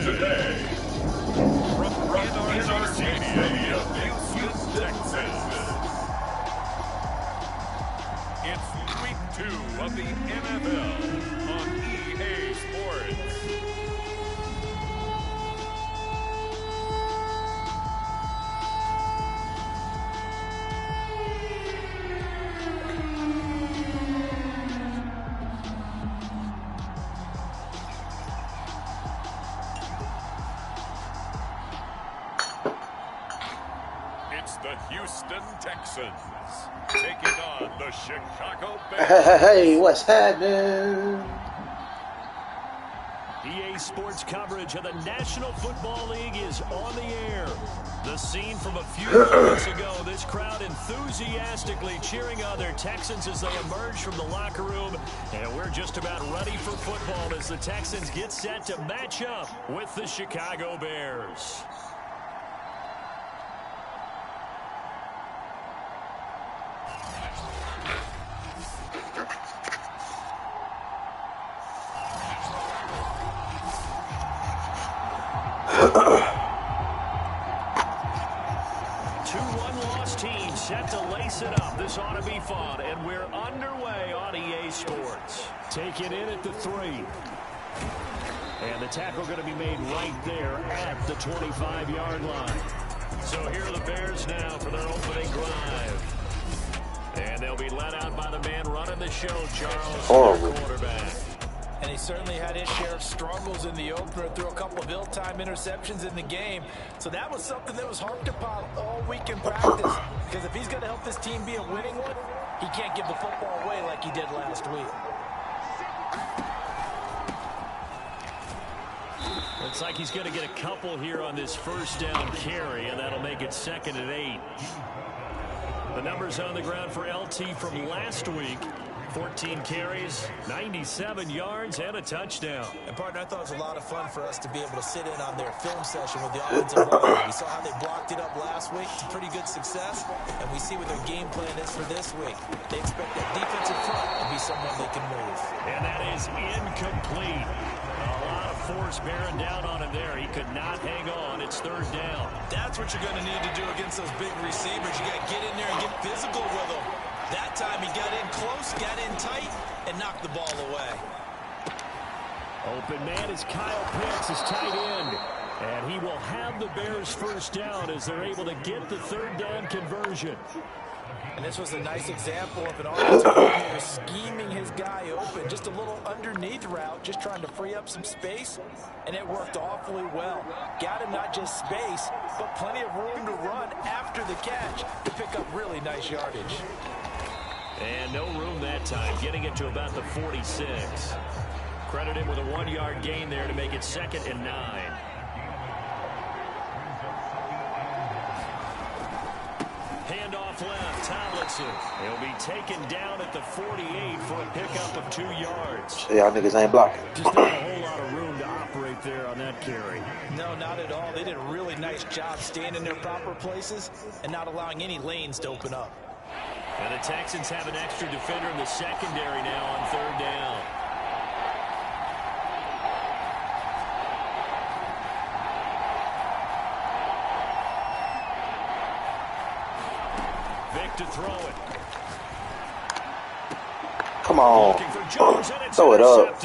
today. From our stadium, Houston, Texas. It's week 2 of the NFL on EA Sports. The Houston Texans taking on the Chicago Bears. Hey, what's happening? EA Sports coverage of the National Football League is on the air. The scene from a few moments ago, this crowd enthusiastically cheering on their Texans as they emerge from the locker room. And we're just about ready for football as the Texans get set to match up with the Chicago Bears. Set to lace it up. This ought to be fun, and we're underway on EA Sports. Take it in at the 3. And the tackle going to be made right there at the 25-yard line. So here are the Bears now for their opening drive. And they'll be led out by the man running the show, Charles, their quarterback. And he certainly had his share of struggles in the opener, threw a couple of ill-timed interceptions in the game. So that was something that was harped upon all week in practice. Because if he's going to help this team be a winning one, he can't give the football away like he did last week. Looks like he's going to get a couple here on this first down carry, and that'll make it 2nd and 8. The numbers on the ground for LT from last week. 14 carries, 97 yards, and a touchdown. And, partner, I thought it was a lot of fun for us to be able to sit in on their film session with the offensive line. We saw how they blocked it up last week to pretty good success, and we see what their game plan is for this week. They expect that defensive front to be someone they can move. And that is incomplete. A lot of force bearing down on him there. He could not hang on. It's 3rd down. That's what you're going to need to do against those big receivers. You got to get in there and get physical with them. That time he got in close, got in tight, and knocked the ball away. Open man is Kyle Pitts, his tight end. And he will have the Bears first down as they're able to get the 3rd down conversion. And this was a nice example of an offensive coordinator scheming his guy open. Just a little underneath route, just trying to free up some space, and it worked awfully well. Got him not just space, but plenty of room to run after the catch to pick up really nice yardage. And no room that time, getting it to about the 46. Credit him with a 1-yard gain there to make it 2nd and 9. Handoff left, Tomlinson. He'll be taken down at the 48 for a pickup of 2 yards. Y'all niggas ain't blocking. Just not a whole lot of room to operate there on that carry. No, not at all. They did a really nice job staying in their proper places and not allowing any lanes to open up. And the Texans have an extra defender in the secondary now on 3rd down. Vic to throw it. Come on. Throw it up.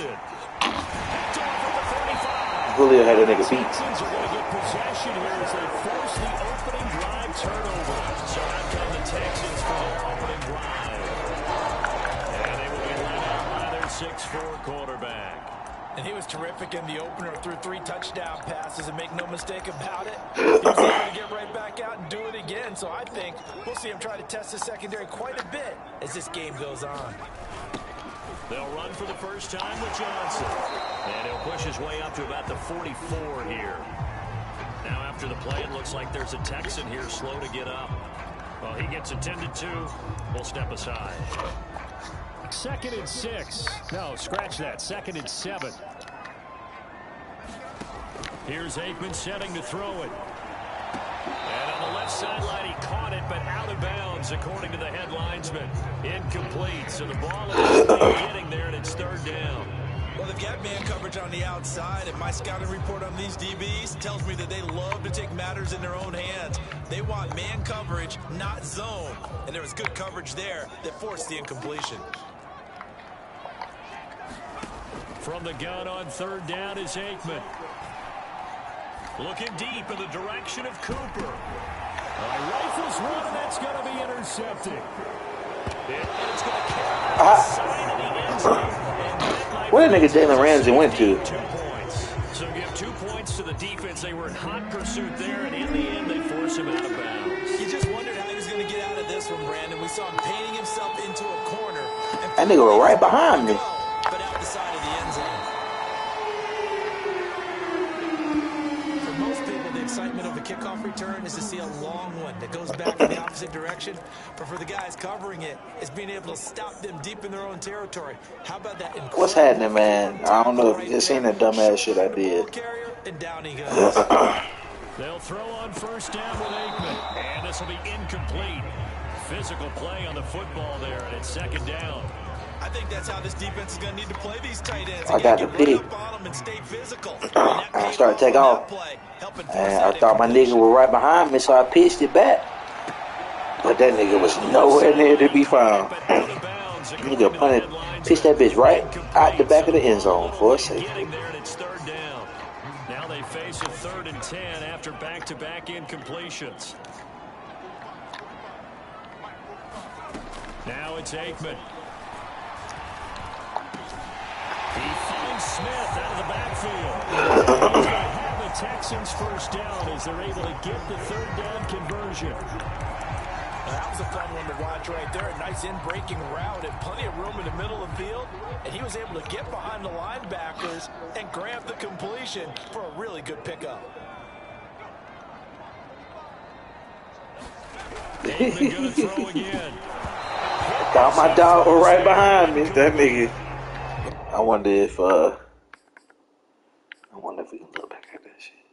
Julio had a nigga beat. Texans are going to get possession here as they force the opening drive turnover. So out come the Texans for their opening drive. And they will be led out by their 6'4" quarterback. And he was terrific in the opener, threw 3 touchdown passes, and make no mistake about it, he was able to get right back out and do it again. So I think we'll see him try to test the secondary quite a bit as this game goes on. They'll run for the first time with Johnson. And he'll push his way up to about the 44 here. Now after the play, it looks like there's a Texan here slow to get up. Well, he gets attended to. We'll step aside. 2nd and 6. No, scratch that. 2nd and 7. Here's Aikman setting to throw it. And on the left sideline, he caught it, but out of bounds, according to the head linesman. Incomplete, so the ball is getting there, and it's 3rd down. Well, they've got man coverage on the outside, and my scouting report on these DBs tells me that they love to take matters in their own hands. They want man coverage, not zone. And there was good coverage there that forced the incompletion. From the gun on third down is Aikman. Looking deep in the direction of Cooper. Rifles one, and that's going to be intercepted. It's going to carry the side of the end zone. Where that nigga Jalen Ramsey went to? 2 points. So give 2 points to the defense. They were in hot pursuit there, and in the end, they force him out of bounds. You just wondered how he was going to get out of this one, Brandon. We saw him painting himself into a corner. That nigga was right behind me. But out the side of the end zone. For most people, the excitement of a kickoff return is to see a long one that goes back in the opposite direction. But for the guys covering it, it's being able to stop them deep in their own territory. How about that? What's happening, man? I don't know if you seen that dumbass shit I did. And down he goes. They'll throw on first down with Aikman. And this will be incomplete. Physical play on the football there, and it's second down. I think that's how this defense is going to need to play these tight ends. I got the pick. I started to take off. And I thought my nigga was right behind me, so I pitched it back. But that nigga was nowhere near to be found. Nigga punted, pitched that bitch right out the back of the end zone for a safety. Now they face a 3rd and 10 after back-to-back incompletions. Now it's Aikman. He finds Smith out of the backfield. He's going to have the Texans first down as they're able to get the 3rd down conversion. That was a fun one to watch right there. A nice in-breaking route and plenty of room in the middle of the field. And he was able to get behind the linebackers and grab the completion for a really good pickup. Aikman going to throw again. Got my dog right behind me. That nigga. I wonder if we can look back at that shit.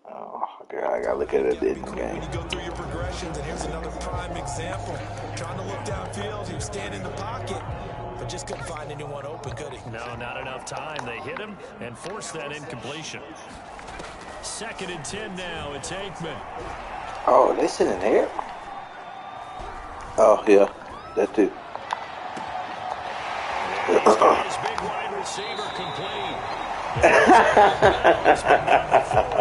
Oh, girl, I gotta look at it in the game. When you go through your progressions, and here's another prime example. Trying to look downfield, he was standing in the pocket, but just couldn't find anyone open, could he? No, not enough time. They hit him and forced that incompletion. 2nd and 10 now. It's Aikman. Oh, they sitting here? Oh, yeah, that too. He's got his big wide receiver complete.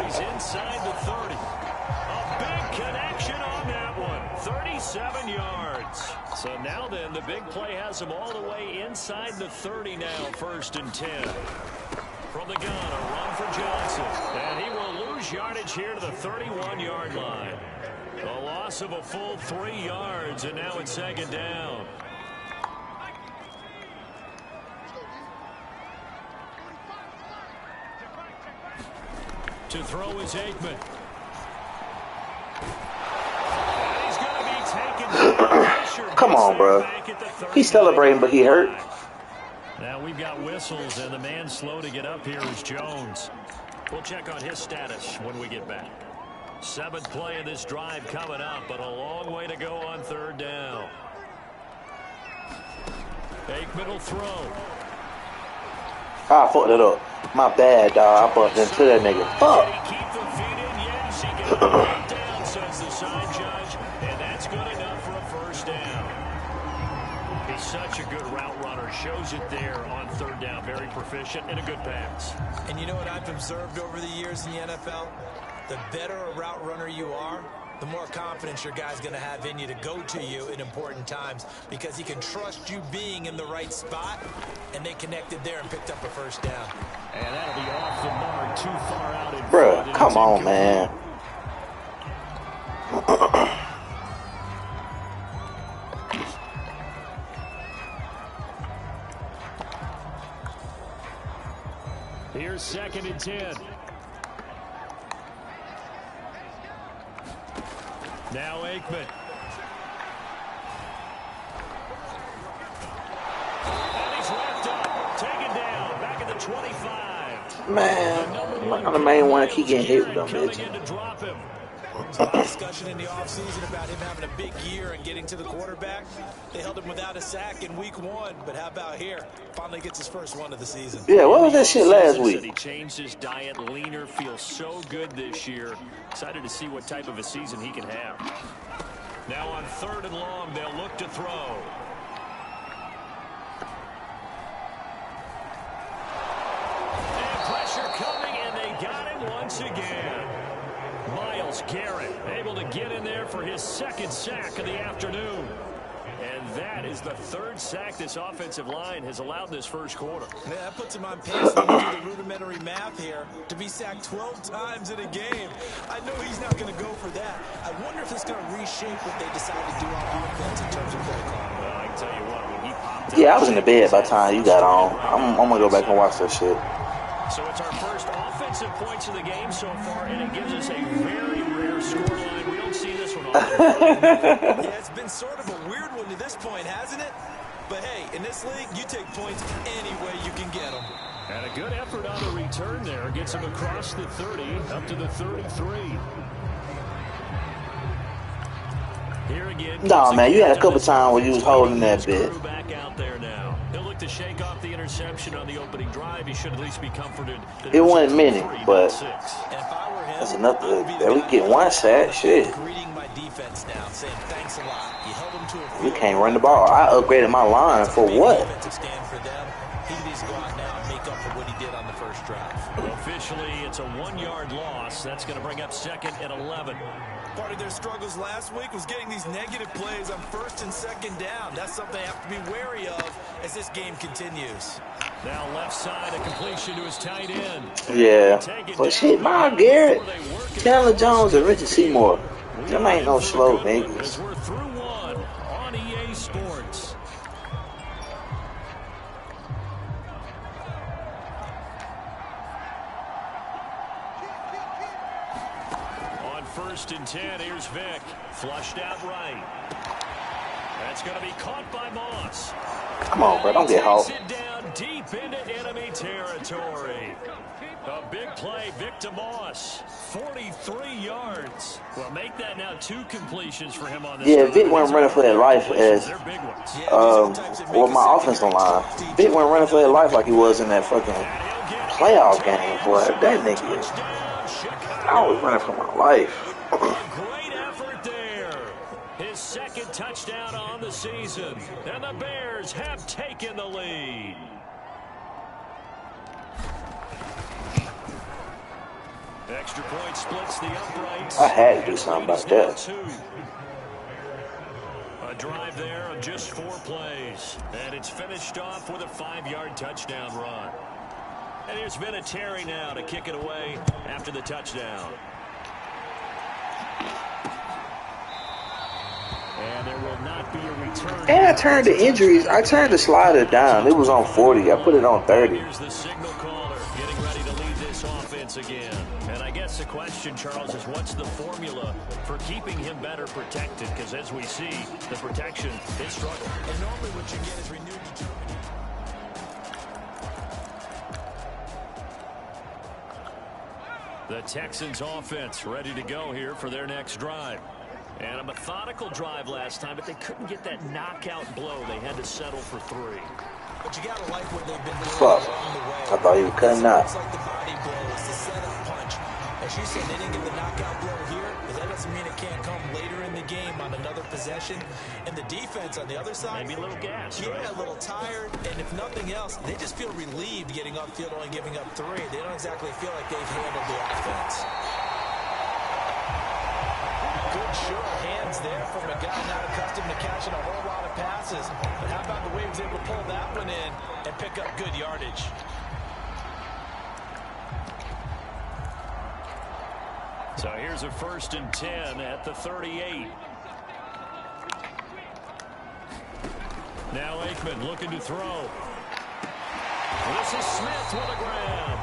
He's inside the 30. A big connection on that one. 37 yards. So now then, the big play has him all the way inside the 30 now. 1st and 10. From the gun, a run for Johnson. And he will lose yardage here to the 31-yard line. A loss of a full 3 yards, and now it's 2nd down. To throw is Aikman. And he's going to be taken down. Come on, bro. He's celebrating, but he hurt. Now we've got whistles, and the man slow to get up here is Jones. We'll check on his status when we get back. 7th play of this drive coming up, but a long way to go on 3rd down. Aikman will throw. I fucked it up. My bad, dog. I bumped into that nigga. Fuck. Did he keep the feet in? Yes, he got it right down, says the side judge, and that's good enough for a 1st down. He's such a good route runner. Shows it there on 3rd down. Very proficient and a good pass. And you know what I've observed over the years in the NFL? The better a route runner you are, the more confidence your guy's going to have in you to go to you in important times because he can trust you being in the right spot, and they connected there and picked up a 1st down. And that'll be off the mark, too far out in Bruh, front. come on, man. Here's 2nd and 10. Now Aikman. And he's wrapped up. Taken down. Back at the 25. Man, I'm the main one to keep getting hit with them Coming bitches. in to drop him. There's a lot of discussion in the offseason about him having a big year and getting to the quarterback. They held him without a sack in week 1, but how about here? Finally gets his first one of the season. Yeah, what was that shit last week? He changed his diet, leaner, feels so good this year. Excited to see what type of a season he can have. Now on 3rd and long, they'll look to throw. And pressure coming, and they got him once again. Myles Garrett able to get in there for his 2nd sack of the afternoon. And that is the 3rd sack this offensive line has allowed this first quarter. Yeah, that puts him on pace to do the rudimentary math here to be sacked 12 times in a game. I know he's not going to go for that. I wonder if it's going to reshape what they decide to do on offense in terms of play calling. Well, I can tell you what, when he popped Yeah, I was in the bed by the time you got on. I'm going to go back and watch that shit. So it's our first offensive points of the game so far, and it gives us a very rare scoreline. We don't see this one often. Yeah, it's been sort of a weird one to this point, hasn't it? But hey, in this league, you take points any way you can get them. And a good effort on the return there. Gets him across the 30, up to the 33. Here again. Nah, man, you had a couple times where you was holding that bit. Back out there now. He'll look to shake off the interception on the opening drive. He should at least be comforted. It wasn't many, but that's enough. We get 1 sack, shit. Greeting my defense now, saying thanks a lot. You held them to a We can't run the ball. I upgraded my line for what? defensive stand for them. He needs to go out now and make up for what he did on the first drive. Officially, it's a 1-yard loss. That's going to bring up 2nd and 11. Part of their struggles last week was getting these negative plays on 1st and 2nd down. That's something they have to be wary of as this game continues. Now left side, a completion to his tight end. Yeah. But shit, Myles Garrett, Chandler Jones, and Richard Seymour. Them ain't no slow niggas. We're through 1 on EA Sports. On 1st and 10, here's Vick. Flushed out right. That's going to be caught by Moss. Come on, bro. Don't get hot. Takes it down deep into enemy territory. A big play, Vic to Moss. 43 yards. Well, make that now 2 completions for him on this. Yeah, Vic wasn't running for their life as my offensive line. Vic wasn't running for their life like he was in that fucking playoff game, boy. That nigga, I was running for my life. Great effort there. His 2nd touchdown on the season. And the Bears have taken the lead. Extra point splits the uprights. I had to do something about that. A drive there of just 4 plays. And it's finished off with a 5-yard touchdown run. And here's Vinatieri now to kick it away after the touchdown. And there will not be a return. And I turned the injuries. I turned the slider down. It was on 40. I put it on 30. Here's the signal caller getting ready to lead this offense again. And I guess the question, Charles, is what's the formula for keeping him better protected? Because as we see, the protection is struggling. And normally what you get is renewed determination. The Texans offense ready to go here for their next drive. And a methodical drive last time, but they couldn't get that knockout blow. They had to settle for 3. But you gotta like what they've been doing Fuck. along the way. I thought he was cutting out. It's like the body blow. It's the setup punch. As you said, they didn't get the knockout blow here, but that doesn't mean it can't come later in the game on another possession. And the defense on the other side, Maybe a little gas, yeah, right? a little tired. And if nothing else, they just feel relieved getting upfield, only giving up 3. They don't exactly feel like they've handled the offense. Good sure hands there from a guy not accustomed to catching a whole lot of passes. But how about the way he was able to pull that one in and pick up good yardage? So here's a 1st and 10 at the 38. Now Aikman looking to throw. This is Smith with a grab.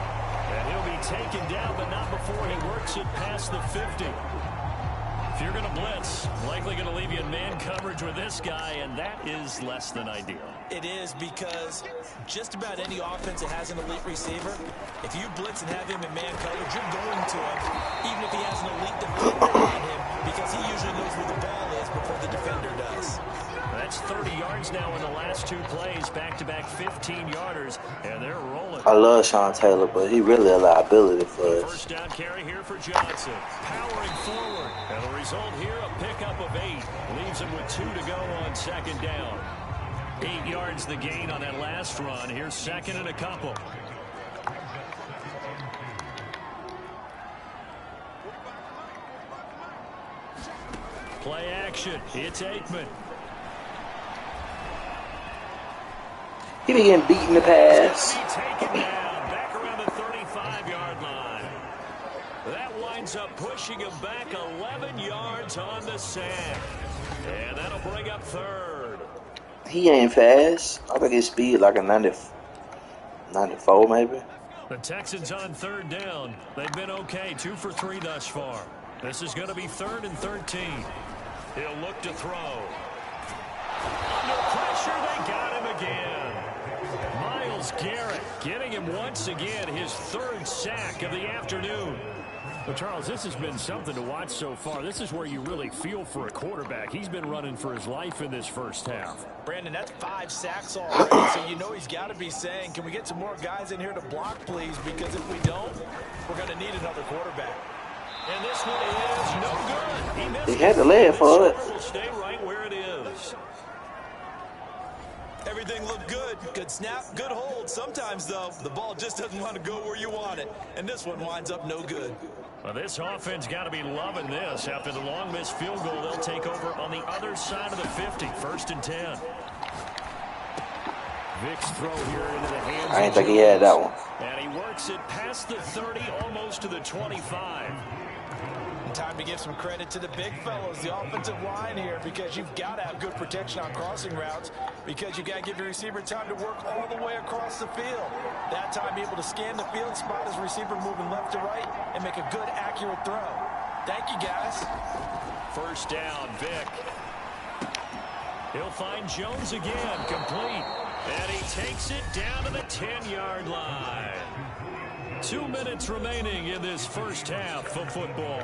And he'll be taken down, but not before he works it past the 50. If you're going to blitz, likely going to leave you in man coverage with this guy, and that is less than ideal. It is, because just about any offense that has an elite receiver, if you blitz and have him in man coverage, you're going to him, even if he has an elite defender on him, because he usually knows where the ball is before the defender does. That's 30 yards now in the last 2 plays, back-to-back 15-yarders, and they're rolling. I love Sean Taylor, but he really a liability for us. First down carry here for Johnson, powering forward, and the result here, a pickup of 8, leaves him with 2 to go on second down. 8 yards the gain on that last run. Here's second and a couple. Play action. It's Aikman. He be getting beat in the pass. Taken down, back around the 35-yard line. That winds up pushing him back 11 yards on the sack. And that'll bring up third. He ain't fast. I think his speed like a 94 maybe. The Texans on third down. They've been okay, 2 for 3 thus far. This is going to be 3rd and 13. He'll look to throw. Under pressure, they got him again. Myles Garrett getting him once again, his 3rd sack of the afternoon. Well, Charles, this has been something to watch so far. This is where you really feel for a quarterback. He's been running for his life in this first half. Brandon, that's 5 sacks already, so you know he's got to be saying, can we get some more guys in here to block, please? Because if we don't, we're going to need another quarterback. And this one is no good. He missed He had to lay it for it. Will stay right where it is. Everything looked good. Good snap, good hold. Sometimes, though, the ball just doesn't want to go where you want it. And this one winds up no good. Well, this offense got to be loving this. After the long missed field goal, they'll take over on the other side of the 50. 1st and 10. Vic's throw here into the hands. I didn't think he had that one. And he works it past the 30, almost to the 25. Time to give some credit to the big fellows, the offensive line here, because you've got to have good protection on crossing routes, because you've got to give your receiver time to work all the way across the field. That time, be able to scan the field, spot his receiver moving left to right, and make a good, accurate throw. Thank you, guys. First down, Vic. He'll find Jones again, complete. And he takes it down to the 10-yard line. 2 minutes remaining in this first half of football.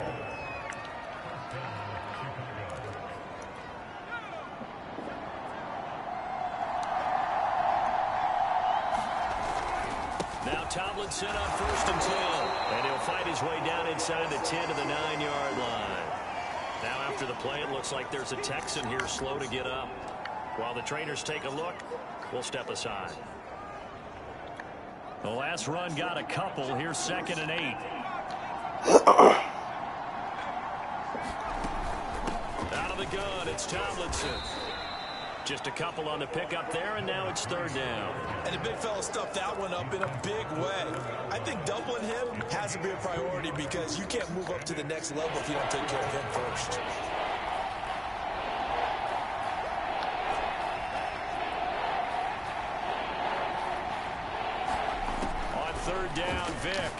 Now Tomlinson on 1st and 10. And he'll fight his way down inside the 10 to the 9-yard line. Now after the play, it looks like there's a Texan here slow to get up. While the trainers take a look, we'll step aside. The last run got a couple. Here's 2nd and 8. Out of the gun, it's Tomlinson. Just a couple on the pickup there, and now it's 3rd down. And the big fella stuffed that one up in a big way. I think doubling him has to be a priority, because you can't move up to the next level if you don't take care of him first. On 3rd down, Vic.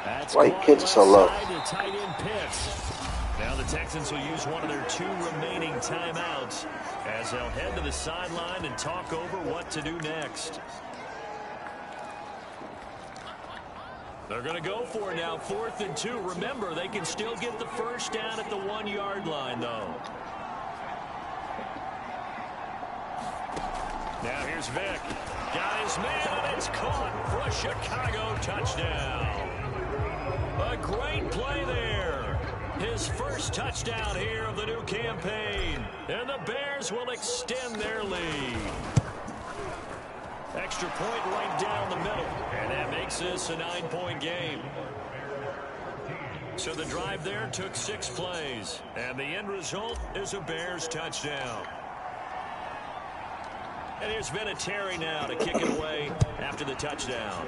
That's why he pitched so low. Tight end pitch. Now the Texans will use one of their 2 remaining timeouts as they'll head to the sideline and talk over what to do next. They're going to go for it now, 4th and 2. Remember, they can still get the first down at the 1-yard line, though. Now here's Vic. Got his man, and it's caught for a Chicago touchdown. A great play there. His first touchdown here of the new campaign. And the Bears will extend their lead. Extra point right down the middle. And that makes this a 9-point game. So the drive there took 6 plays. And the end result is a Bears touchdown. And here's Vinatieri now to kick it away after the touchdown.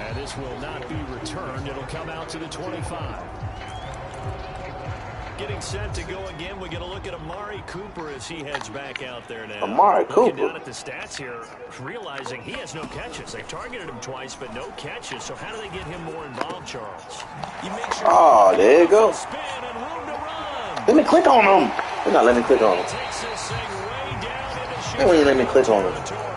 And this will not be returned. It'll come out to the 25. getting set to go again. We get a look at Amari Cooper as he heads back out there now. Amari Cooper. Looking down at the stats here, realizing he has no catches. They've targeted him twice, but no catches. So how do they get him more involved, Charles? You make sure there you go. Spin and room to run. Let me click on him. They're not letting me click on him. Takes this thing way down into They won't even let me click on him.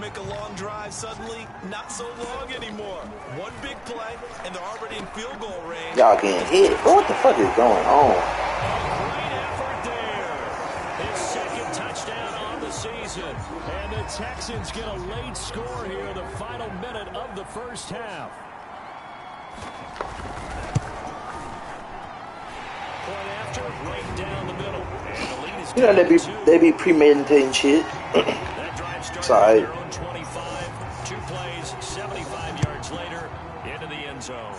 make a long drive suddenly not so long anymore. One big play, and they're already in field goal range. Y'all getting hit. What the fuck is going on? Great effort there. His second touchdown on the season. And the Texans get a late score here in the final minute of the first half. Point after, right down the middle. And the lead is you know, they be premeditating shit. That drive started Sorry. their own 25. 2 plays, 75 yards later, into the end zone.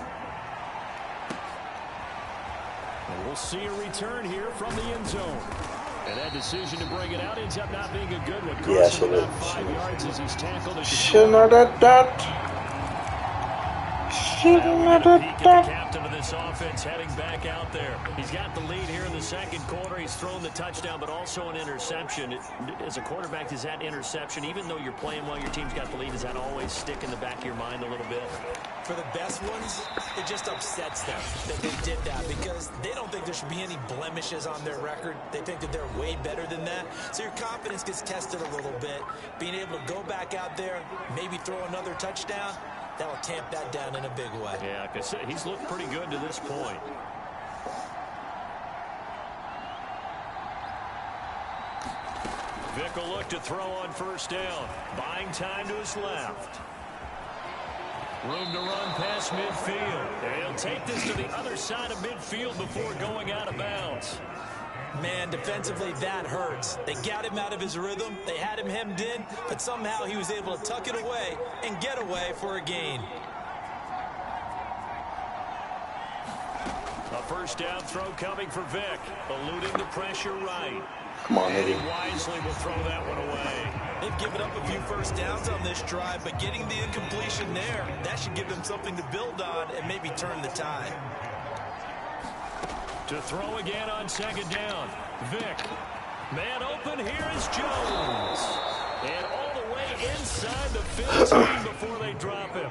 And we'll see a return here from the end zone. And that decision to bring it out ends up not being a good one. Yes, it about is. 5 yards as he's tackled. Peek at the captain of this offense heading back out there. He's got the lead here in the second quarter. He's thrown the touchdown, but also an interception. As a quarterback, does that interception, even though you're playing while your team's got the lead, does that always stick in the back of your mind a little bit? For the best ones, it just upsets them that they did that because they don't think there should be any blemishes on their record. They think that they're way better than that. So your confidence gets tested a little bit. Being able to go back out there, maybe throw another touchdown, that'll tamp that down in a big way. Yeah, because he's looked pretty good to this point. Vick will look to throw on first down. Buying time to his left. Room to run past midfield. He'll take this to the other side of midfield before going out of bounds. Man, defensively, that hurts. They got him out of his rhythm. They had him hemmed in, but somehow he was able to tuck it away and get away for a gain. A first down throw coming for Vick, eluding the pressure right. Come on, And he nigga. wisely will throw that one away. They've given up a few first downs on this drive, but getting the incompletion there, that should give them something to build on and maybe turn the tide. To throw again on second down. Vick. Man open. Here is Jones. And all the way inside the 15 before they drop him.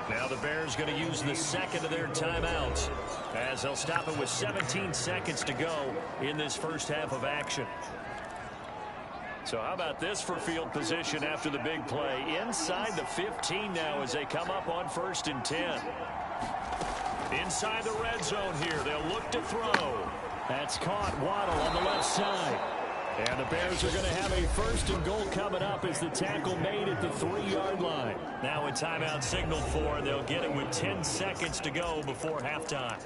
Now the Bears going to use the second of their timeouts as they'll stop it with 17 seconds to go in this first half of action. So how about this for field position after the big play? Inside the 15 now as they come up on 1st and 10. Inside the red zone here. They'll look to throw. That's caught. Waddle on the left side. And the Bears are going to have a 1st and goal coming up as the tackle made at the 3-yard line. Now a timeout signaled for, and they'll get it with 10 seconds to go before halftime.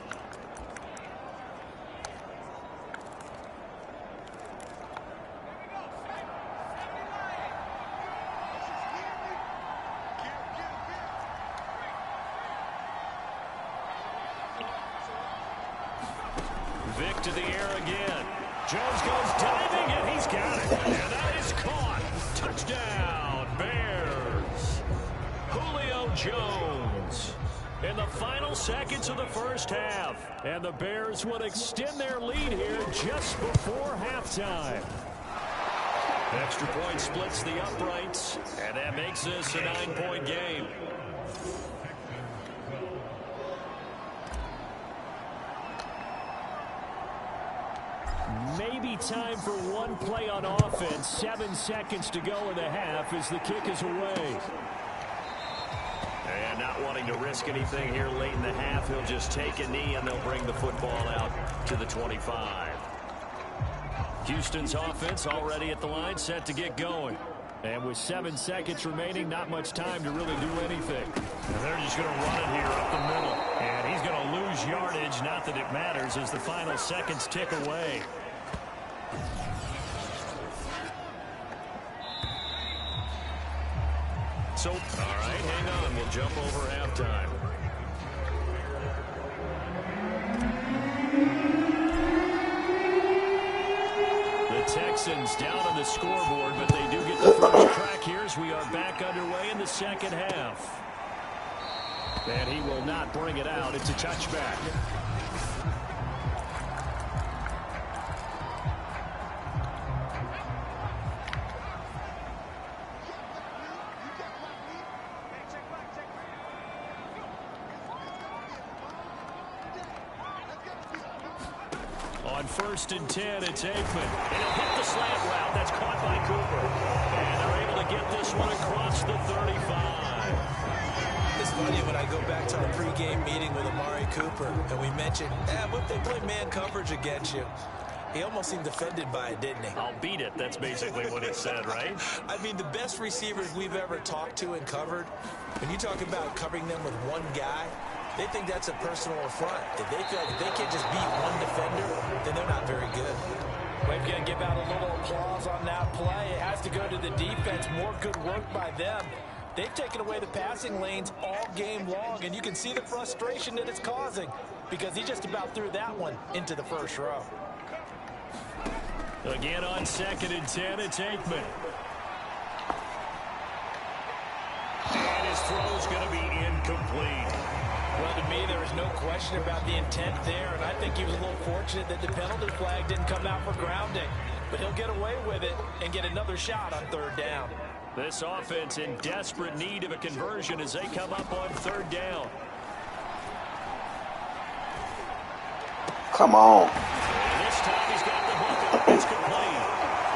Vick to the air again. Jones goes diving, and he's got it. And that is caught. Touchdown, Bears. Julio Jones in the final seconds of the first half. And the Bears would extend their lead here just before halftime. Extra point splits the uprights, and that makes this a 9-point game. Maybe time for one play on offense. 7 seconds to go in the half as the kick is away. And not wanting to risk anything here late in the half, he'll just take a knee and they'll bring the football out to the 25. Houston's offense already at the line, set to get going. And with 7 seconds remaining, not much time to really do anything. And they're just going to run it here up the middle. And he's going to lose yardage, not that it matters, as the final seconds tick away. So, all right, hang on. We'll jump over halftime. The Texans down on the scoreboard, but they do get the first crack here as we are back underway in the second half. And he will not bring it out. It's a touchback. On 1st and 10, it's Aikman. And he'll hit the slant route. That's caught by Cooper. And they're able to get this one across the 35. It's funny when I go back to our pregame meeting with Amari Cooper, and we mentioned, what they play man coverage against you. He almost seemed offended by it, didn't he? I'll beat it. That's basically what he said, right? I mean, the best receivers we've ever talked to and covered, when you talk about covering them with one guy, they think that's a personal affront. If they feel like they can't just beat one defender, then they're not very good. We're going to give out a little applause on that play. It has to go to the defense. More good work by them. They've taken away the passing lanes all game long, and you can see the frustration that it's causing because he just about threw that one into the first row. Again on 2nd and 10, it's Aikman. And his throw's going to be incomplete. Well, to me, there was no question about the intent there, and I think he was a little fortunate that the penalty flag didn't come out for grounding. But he'll get away with it and get another shot on 3rd down. This offense in desperate need of a conversion as they come up on 3rd down. Come on. And this time he's got the hook. It's complete.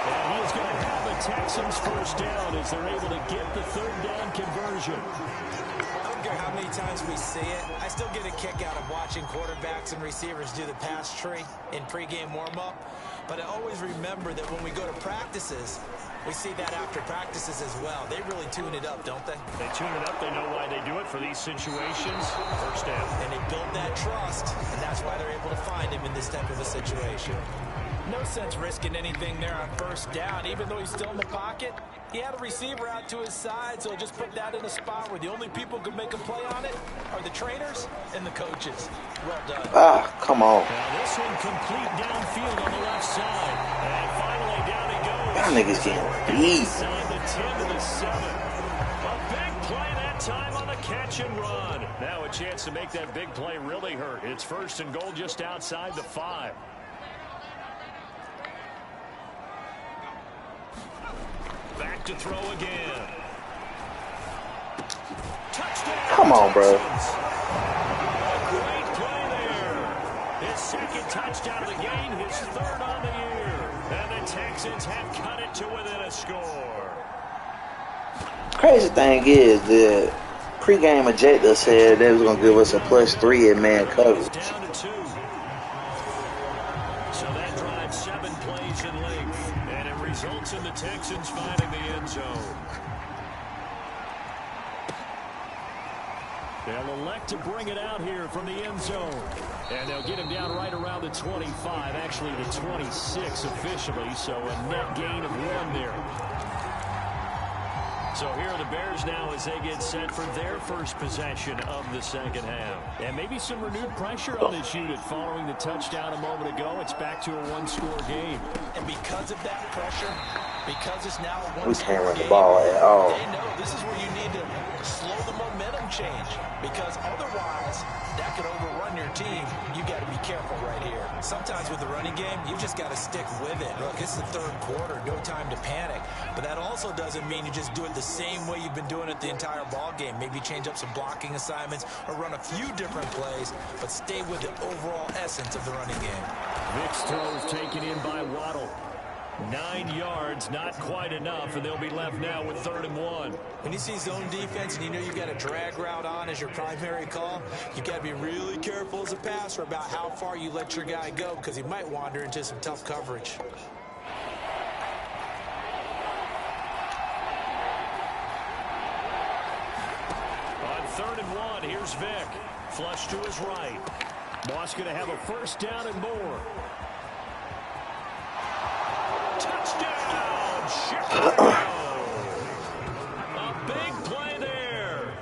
And he's going to have the Texans 1st down as they're able to get the 3rd down conversion. I don't care how many times we see it. I still get a kick out of watching quarterbacks and receivers do the pass tree in pregame warm-up. But I always remember that when we go to practices, we see that after practices as well. They really tune it up, don't they? They tune it up. They know why they do it for these situations. 1st down. And they build that trust, and that's why they're able to find him in this type of a situation. No sense risking anything there on 1st down. Even though he's still in the pocket, he had a receiver out to his side, so just put that in a spot where the only people who can make a play on it are the trainers and the coaches. Well done. Ah, come on. Now this one complete downfield on the left side. And finally down he goes. Y'all niggas getting beat. Inside the 10 to the 7. A big play that time on the catch and run. Now a chance to make that big play really hurt. It's 1st and goal just outside the 5. Back to throw again. Touchdown. Come on, bro. A great play there. His 2nd touchdown of the game, his 3rd on the year. And the Texans have cut it to within a score. Crazy thing is, the pregame agenda said they was going to give us a +3 in man coverage. Down to 2. So that drives 7 plays in length. And it results in the Texans finding the end zone. They'll elect to bring it out here from the end zone. And they'll get him down right around the 25, actually the 26 officially, so a net gain of 1 there. So here are the Bears now as they get set for their first possession of the 2nd half. And maybe some renewed pressure on this unit following the touchdown a moment ago. It's back to a 1-score game. And because of that pressure, because it's now a 1-score game, We can't run the ball at all. they know this is where you need to slow the momentum change, because otherwise that could overrun your team. You got to be careful right here. Sometimes with the running game, you just got to stick with it. Look, it's the 3rd quarter, no time to panic. But that also doesn't mean you just do it the same way you've been doing it the entire ball game. Maybe change up some blocking assignments or run a few different plays, but stay with the overall essence of the running game. Vick's throw is taken in by Waddle. 9 yards, not quite enough, and they'll be left now with 3rd and 1. When you see zone defense and you know you've got a drag route on as your primary call, you've got to be really careful as a passer about how far you let your guy go, because he might wander into some tough coverage. On 3rd and 1, here's Vick. Flush to his right. Moss going to have a 1st down and more. Touchdown, Chicago! A big play there.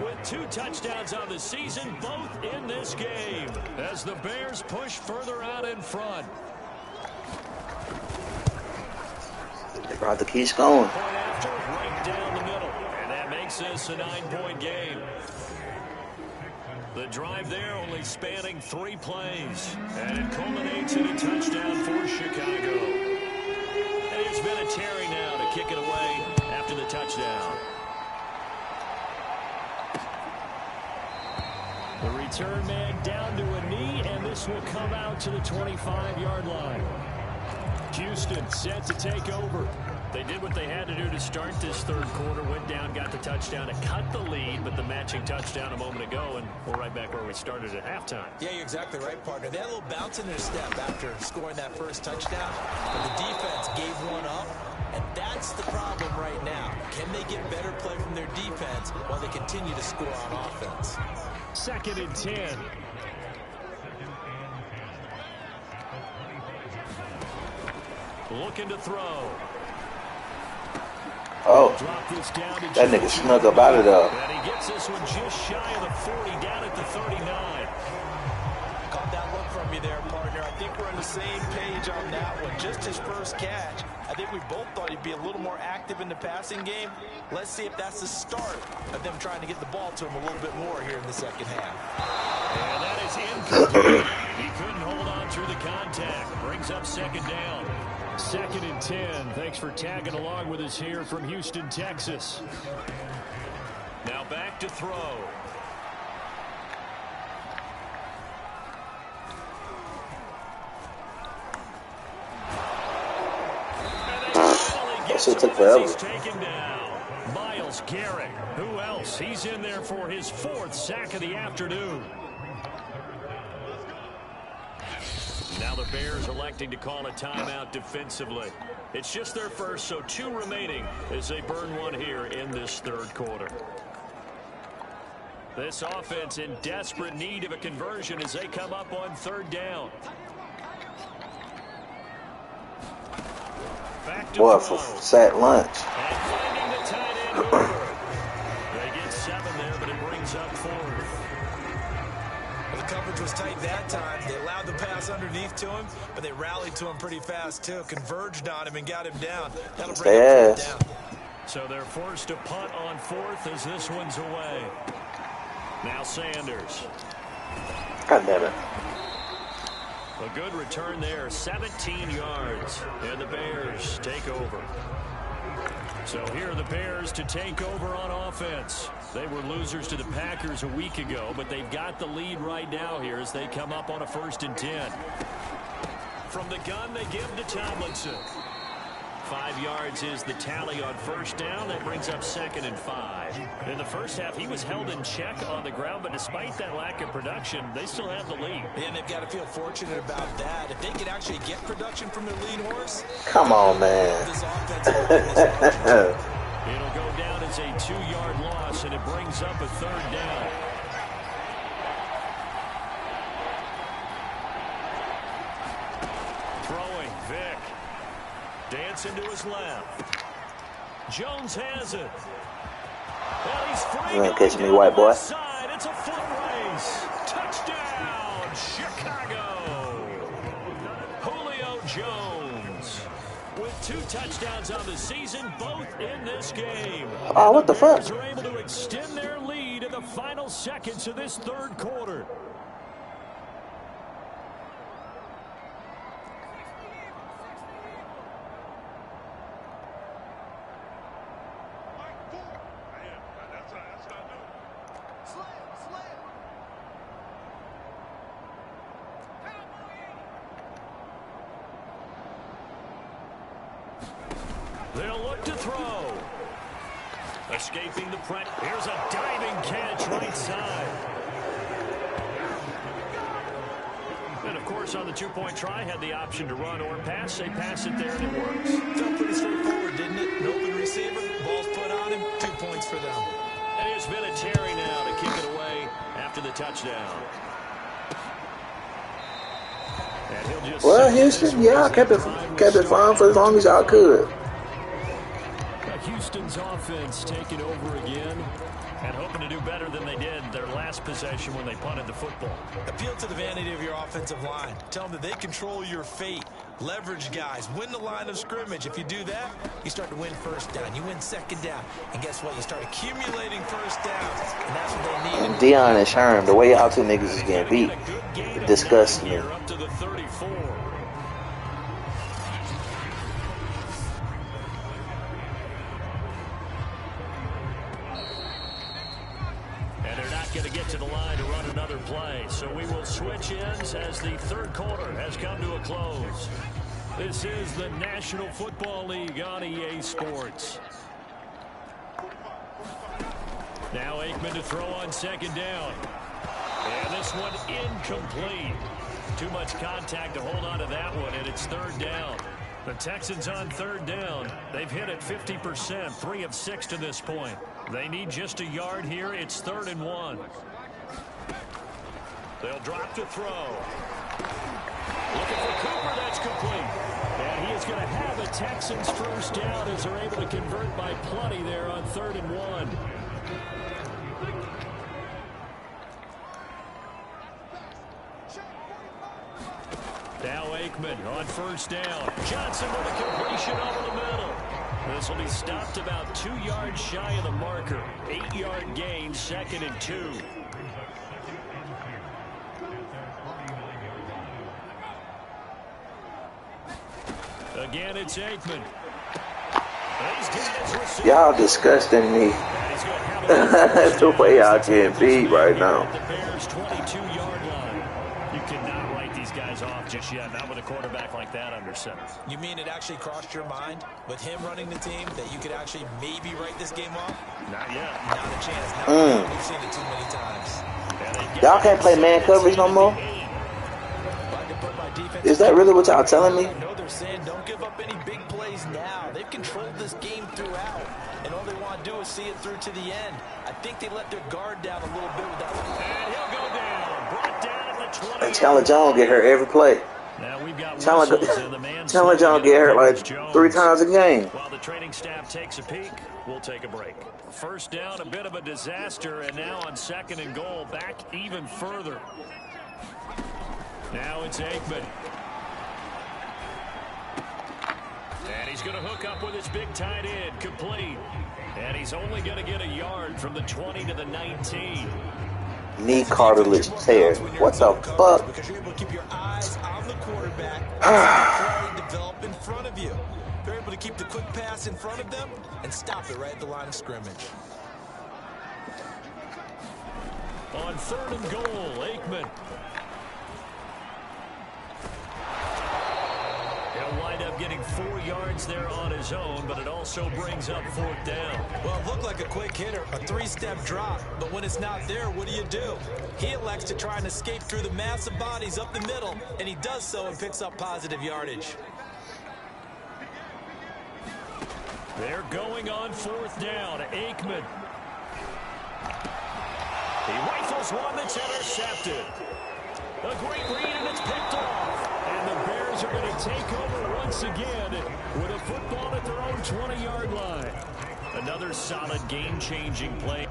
With 2 touchdowns on the season, both in this game, as the Bears push further out in front. They brought the keys going. Point after, right down the middle. And that makes this a 9-point game. The drive there only spanning 3 plays. And it culminates in a touchdown for Chicago. And it's been a Terry now to kick it away after the touchdown. The return man down to a knee, and this will come out to the 25-yard line. Houston set to take over. They did what they had to do to start this third quarter. Went down, got the touchdown to cut the lead, but the matching touchdown a moment ago, and we're right back where we started at halftime. Yeah, you're exactly right, partner. They had a little bounce in their step after scoring that first touchdown, but the defense gave one up, and that's the problem right now. Can they get better play from their defense while they continue to score on offense? 2nd and 10. Looking to throw. Oh, that nigga snuck up out of there. And he gets this one just shy of the 40, down at the 39. Caught that look from you there, partner. I think we're on the same page on that one. Just his first catch. I think we both thought he'd be a little more active in the passing game. Let's see if that's the start of them trying to get the ball to him a little bit more here in the second half. And that is incomplete. He couldn't hold on through the contact. Brings up 2nd down. 2nd and 10. Thanks for tagging along with us here from Houston, Texas. Now back to throw. That shit took forever. He's taken down. Myles Garrett. Who else? He's in there for his 4th sack of the afternoon. Now the Bears electing to call a timeout defensively. It's just their first, so 2 remaining as they burn one here in this third quarter. This offense in desperate need of a conversion as they come up on 3rd down. Back to Boy, for sack lunch. And finding the tight end over. They get 7 there, but it brings up 4th. The coverage was tight that time. They allowed the pass underneath to him, but they rallied to him pretty fast, too. Converged on him and got him down. That'll bring him down. So they're forced to punt on 4th as this one's away. Now Sanders. God damn it. A good return there, 17 yards. And the Bears take over. So here are the Bears to take over on offense. They were losers to the Packers a week ago, but they've got the lead right now here as they come up on a 1st and 10. From the gun, they give to Tomlinson. 5 yards is the tally on 1st down. That brings up 2nd and 5. In the first half, he was held in check on the ground, but despite that lack of production, they still have the lead. And they've got to feel fortunate about that. If they can actually get production from their lead horse. Come on, man. This offense It'll go down as a 2-yard loss, and it brings up a 3rd down. Throwing, Vick. Dancing to his left. Jones has it. Well, he's free. You ain't catching me, white boy. Side. It's a foot race. Touchdown, Chicago. Julio Jones with 2 touchdowns on the season, both in this game. Oh, what the fuck? Bears are able to extend their lead in the final seconds of this third quarter. They'll look to throw. Escaping the press. Here's a diving catch right side. And, of course, on the 2-point try, had the option to run or pass. They pass it there, and it works. Felt pretty straightforward, didn't it? An open receiver, ball's put on him, 2 points for them. And it's been a Terry now to kick it away after the touchdown. Well, Houston, yeah, I kept it fine for as long as y'all could. Houston's offense taking over again. And hoping to do better than they did their last possession when they punted the football. Appeal to the vanity of your offensive line. Tell them that they control your fate. Leverage guys. Win the line of scrimmage. If you do that, you start to win first down. You win second down. And guess what? You start accumulating first downs. And that's what they need. Deion and Sherm, the way y'all two niggas is getting beat, it disgusts me. Up to the 34. Going to get to the line to run another play. So we will switch ends as the third quarter has come to a close. This is the National Football League on EA Sports. Now Aikman to throw on second down. And this one incomplete. Too much contact to hold on to that one, and it's third down. The Texans on third down. They've hit it 50%, 3 of 6 to this point. They need just a yard here. It's 3rd and 1. They'll drop to throw. Looking for Cooper. That's complete. And he is going to have a Texans first down as they're able to convert by plenty there on 3rd and 1. Now Aikman on first down. Johnson with a completion over the middle. This will be stopped about 2 yards shy of the marker. 8-yard gain, 2nd and 2. Again, it's Aikman. Y'all disgusting me. The way y'all getting beat right now. The Bears' 22-yard line. You cannot write these guys off just yet. Not with a quarterback like that under center. You mean it actually crossed your mind with him running the team that you could actually maybe write this game off? Not yet. Not a chance. We've seen it too many times. Y'all can't play man coverage no more? Is that really what y'all telling me? No, they're saying don't give up any big plays now. They've controlled this game throughout, and all they want to do is see it through to the end. I think they let their guard down a little bit with that one. And he'll go down. Brought down at the 20. And Chandler Jones get hurt every play. Now we've got Chandler Jones get hurt like 3 times a game. While the training staff takes a peek, we'll take a break. First down, a bit of a disaster, and now on 2nd and goal, back even further. Now it's Aikman. And he's going to hook up with his big tight end, complete. And he's only going to get a yard from the 20 to the 19. Knee cartilage tear. What the fuck? Because you're able to keep your eyes on the quarterback and develop in front of you. They're able to keep the quick pass in front of them and stop it right at the line of scrimmage. On 3rd and goal, Aikman. He'll wind up getting 4 yards there on his own, but it also brings up 4th down. Well, it looked like a quick hitter, a 3-step drop, but when it's not there, what do? He elects to try and escape through the massive bodies up the middle, and he does so and picks up positive yardage. They're going on 4th down. Aikman. He rifles one that's intercepted. A great read, and it's picked off. And the Bears are going to take over once again with a football at their own 20-yard line. Another solid game-changing play.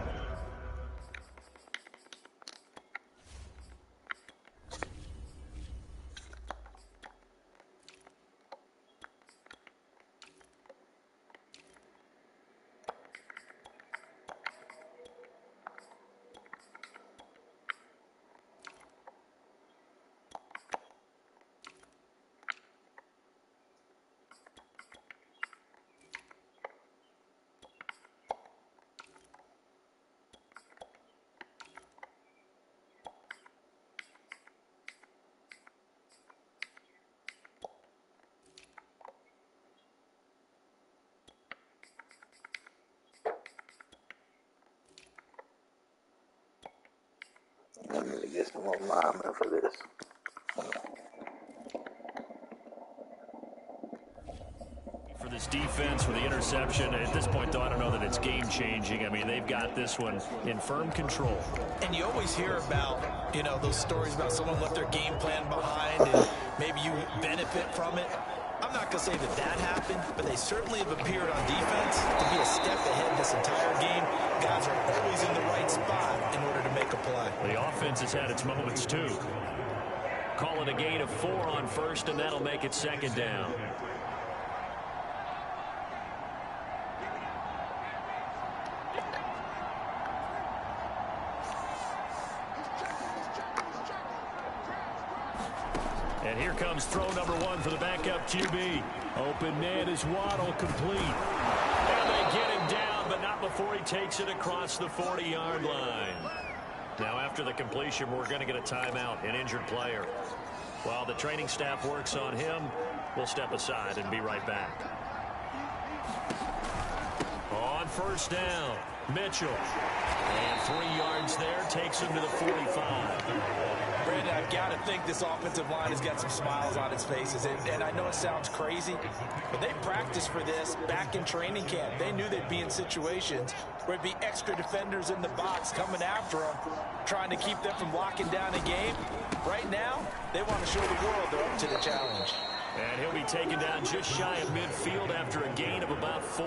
I need to get some more linemen for this. For this defense, for the interception. At this point, though, I don't know that it's game-changing. I mean, they've got this one in firm control. And you always hear about, those stories about someone left their game plan behind and maybe you benefit from it. I'm not going to say that happened, but they certainly have appeared on defense to be a step ahead this entire game. Guys are always in the right spot in order to make a play. The offense has had its moments, too. Call it a gain of 4 on first, and that'll make it second down. And here comes throw number 1 for the backup QB. Open man is Waddle, complete. And they get him down, but not before he takes it across the 40-yard line. Now, after the completion, we're going to get a timeout, an injured player. While the training staff works on him, we'll step aside and be right back. On first down, Mitchell. And 3 yards there, takes him to the 45. Brandon, I've got to think this offensive line has got some smiles on its faces. And I know it sounds crazy, but they practiced for this back in training camp. They knew they'd be in situations where it'd be extra defenders in the box coming after them, trying to keep them from locking down a game. Right now, they want to show the world they're up to the challenge. And he'll be taken down just shy of midfield after a gain of about 4.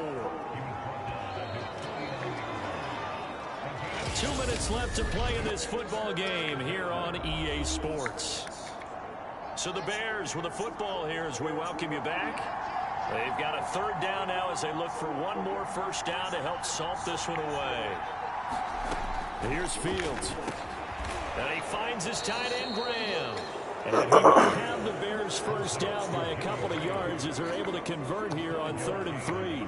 2 minutes left to play in this football game here on EA Sports. So the Bears with the football here as we welcome you back. They've got a 3rd down now as they look for one more first down to help salt this one away. Here's Fields. And he finds his tight end, Graham. And he will have the Bears first down by a couple of yards as they're able to convert here on 3rd and 3.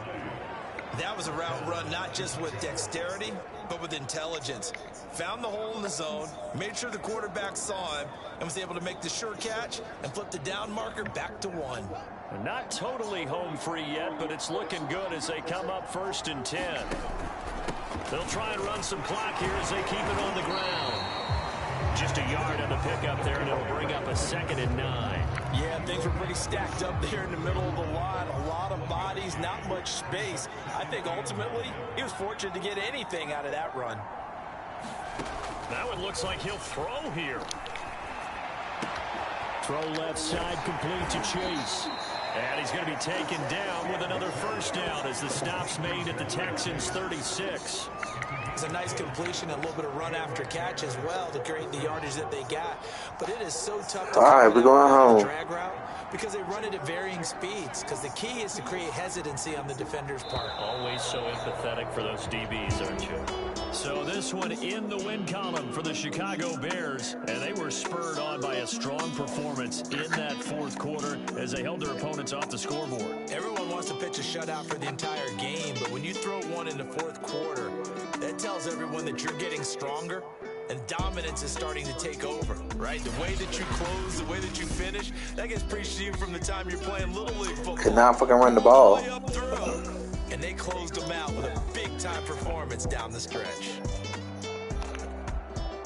That was a route run not just with dexterity, but with intelligence. Found the hole in the zone, made sure the quarterback saw him, and was able to make the sure catch and flip the down marker back to 1. Not totally home free yet, but it's looking good as they come up 1st and 10. They'll try and run some clock here as they keep it on the ground. Just a yard on the pickup there, and it'll bring up a 2nd and 9. Yeah, things were pretty stacked up there in the middle of the line. A lot of bodies, not much space. I think ultimately he was fortunate to get anything out of that run. That one looks like he'll throw here. Throw left side, complete to Chase. And he's going to be taken down with another first down as the stop's made at the Texans' 36. It's a nice completion, a little bit of run after catch as well to create the yardage that they got. But it is so tough to we're going home. Drag route because they run it at varying speeds. Because the key is to create hesitancy on the defender's part. Always so empathetic for those DBs, aren't you? So this one in the win column for the Chicago Bears. And they were spurred on by a strong performance in that 4th quarter as they held their opponents off the scoreboard. Everyone wants to pitch a shutout for the entire game, but when you throw one in the 4th quarter, that tells everyone that you're getting stronger and dominance is starting to take over, right? The way that you close, the way that you finish, that gets preached to you from the time you're playing Little League football. Could not fucking run the ball. And they closed them out with a big-time performance down the stretch.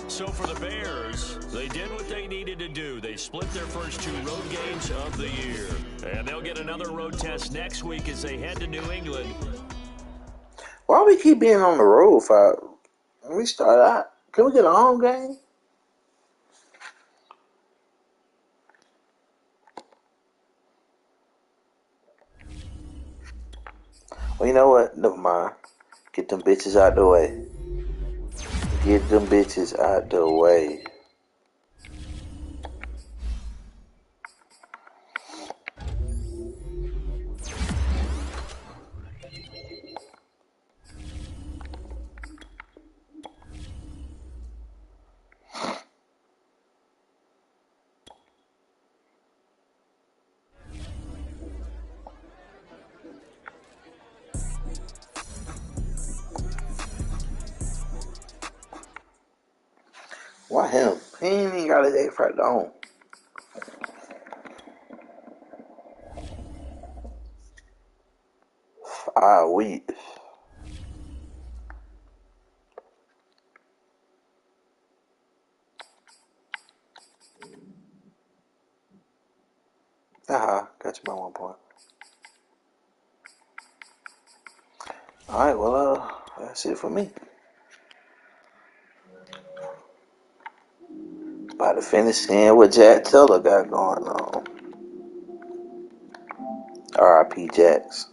So for the Bears, they did what they needed to do. They split their first 2 road games of the year. And they'll get another road test next week as they head to New England. Why we keep being on the road when we start out? Can we get a home game? Well, you know what? Never mind. Get them bitches out the way. Get them bitches out the way. Why him? He ain't even got his X right on. Weeks. Got you by 1 point. Alright, well, that's it for me. About to finish seeing what Jack Taylor got going on. R.I.P. Jax.